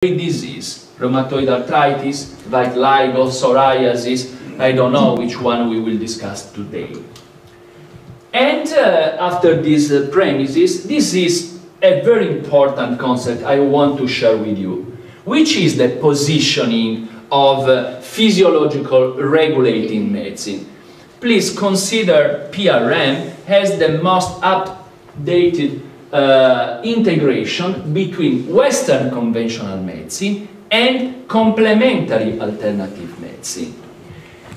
disease, rheumatoid arthritis, vitiligo, psoriasis, I don't know which one we will discuss today. And after these premises, this is a very important concept I want to share with you, which is the positioning of physiological regulating medicine. Please consider PRM as the most updated integration between Western conventional medicine and complementary alternative medicine.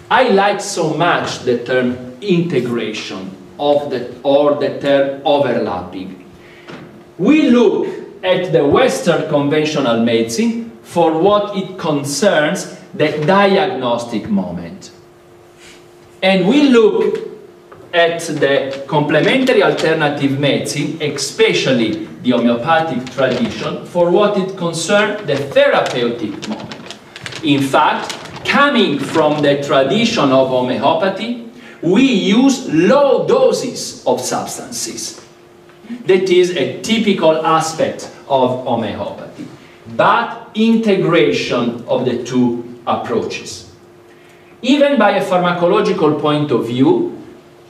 I like so much the term integration or the term overlapping. We look at the Western conventional medicine for what it concerns the diagnostic moment. And we look at the complementary alternative medicine, especially the homeopathic tradition, for what it concerns the therapeutic moment. In fact, coming from the tradition of homeopathy, we use low doses of substances. That is a typical aspect of homeopathy, but integration of the two approaches. Even by a pharmacological point of view,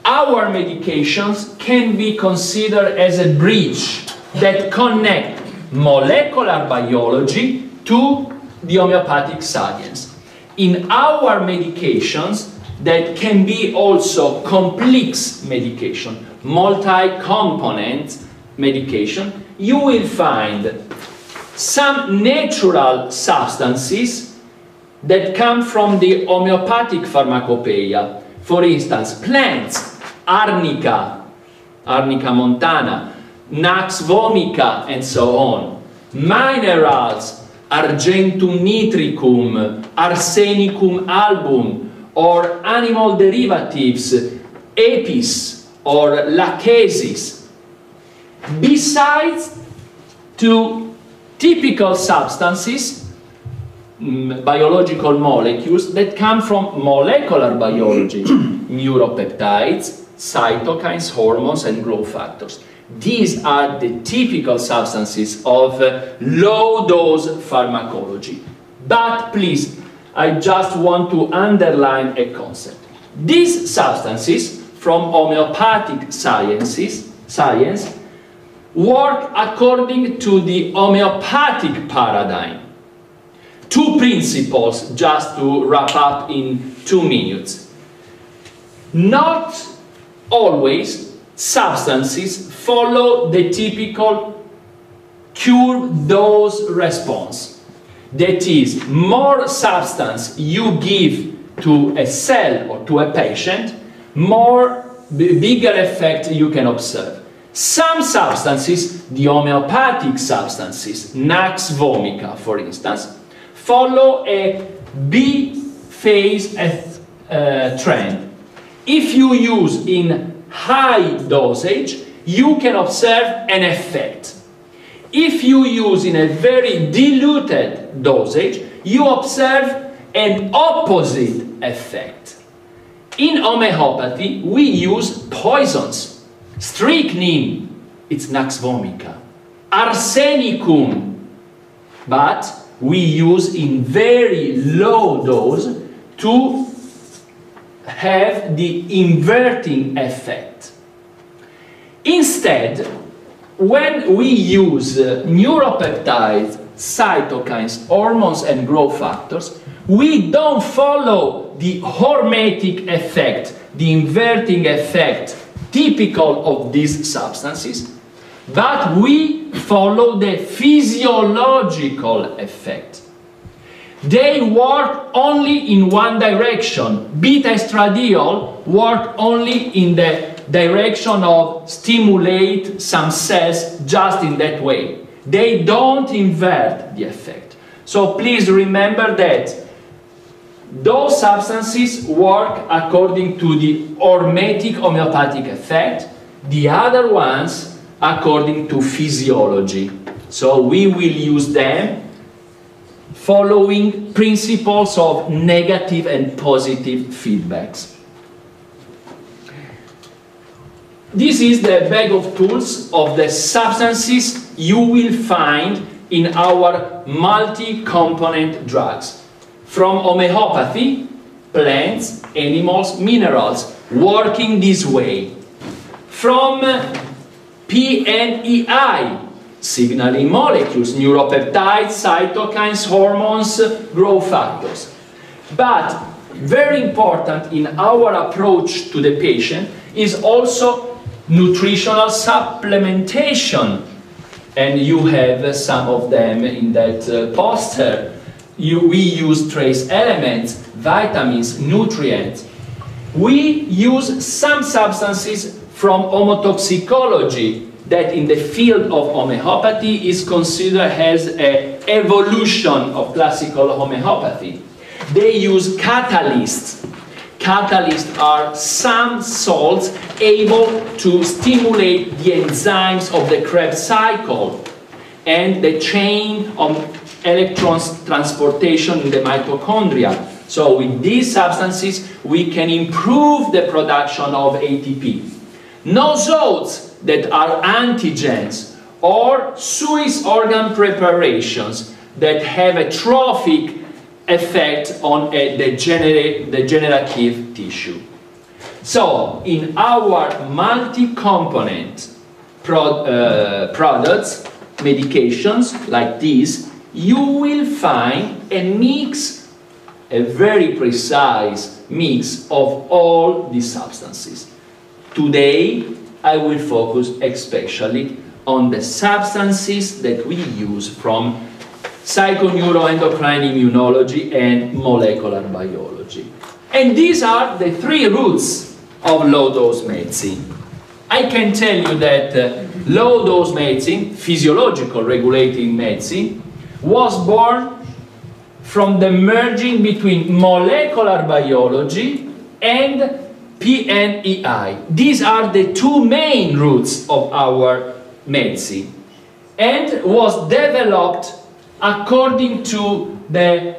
our medications can be considered as a bridge that connects molecular biology to the homeopathic science. In our medications, that can be also complex medication, multi-component medication, you will find some natural substances that come from the homeopathic pharmacopoeia. For instance, plants, arnica, arnica montana, nux vomica, and so on. Minerals, argentum nitricum, arsenicum album, or animal derivatives, apis or lacases. Besides two typical substances, biological molecules that come from molecular biology, neuropeptides, cytokines, hormones, and growth factors. These are the typical substances of low-dose pharmacology. But please, I just want to underline a concept. These substances from homeopathic science work according to the homeopathic paradigm. Two principles, just to wrap up in 2 minutes. Not always substances follow the typical cure-dose response. That is, more substance you give to a cell or to a patient, bigger effect you can observe. Some substances, the homeopathic substances, nux vomica for instance, follow a B-phase trend. If you use in high dosage, you can observe an effect. If you use in a very diluted dosage, you observe an opposite effect. In homeopathy, we use poisons. Strychnine, it's nux vomica. Arsenicum, but we use in very low dose to have the inverting effect. Instead, when we use neuropeptides, cytokines, hormones, and growth factors, we don't follow the hormetic effect, the inverting effect typical of these substances, but we follow the physiological effect. They work only in one direction. Beta-estradiol work only in the direction of stimulate some cells just in that way. They don't invert the effect. So please remember that those substances work according to the hormetic homeopathic effect, the other ones according to physiology. So we will use them following principles of negative and positive feedbacks. This is the bag of tools of the substances you will find in our multi-component drugs. From homeopathy, plants, animals, minerals, working this way. From PNEI, signaling molecules, neuropeptides, cytokines, hormones, growth factors. But very important in our approach to the patient is also nutritional supplementation. And you have some of them in that poster. We use trace elements, vitamins, nutrients. We use some substances from homotoxicology that in the field of homeopathy is considered as an evolution of classical homeopathy. They use catalysts. Catalysts are some salts able to stimulate the enzymes of the Krebs cycle and the chain of electrons transportation in the mitochondria. So with these substances we can improve the production of ATP. Nosodes that are antigens or Swiss organ preparations that have a trophic effect on a degenerative tissue. So in our multi-component products, medications like this, you will find a mix, a very precise mix of all these substances. Today I will focus especially on the substances that we use from psychoneuroendocrine immunology and molecular biology. And these are the three roots of low-dose medicine. I can tell you that low-dose medicine, physiological regulating medicine, was born from the merging between molecular biology and PNEI. These are the two main roots of our medicine and was developed according to the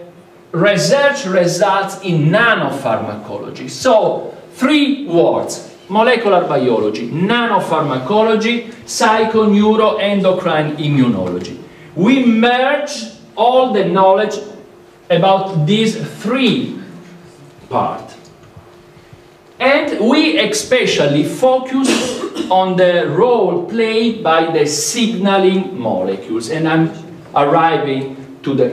research results in nanopharmacology. So, three words: molecular biology, nanopharmacology, psychoneuroendocrine immunology. We merge all the knowledge about these three parts. And we especially focus on the role played by the signaling molecules. And I'm arriving to the